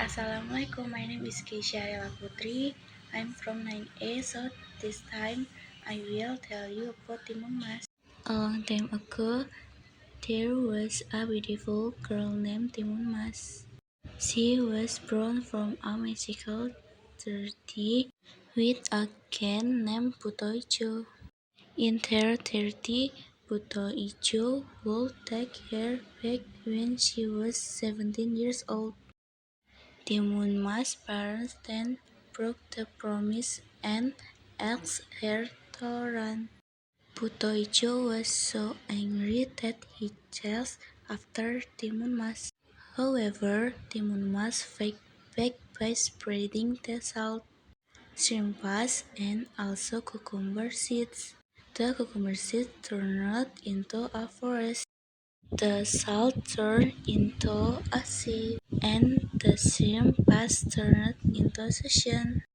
Assalamualaikum, my name is Keisha Rela Putri. I'm from 9A, so this time I will tell you about Timun Mas. A long time ago, there was a beautiful girl named Timun Mas. She was born from a magical tree with a king named Buto Ijo. In their 30, Buto Ijo would take her back when she was 17 years old. Timun Mas' parents then broke the promise and asked her to run. Buto Ijo was so angry that he chased after Timun Mas. However, Timun Mas fight back by spreading the salt, shrimp paste, and also cucumber seeds. The cucumber seeds turned into a forest. The salt turned into a sea, and the shrimp paste turned into ocean.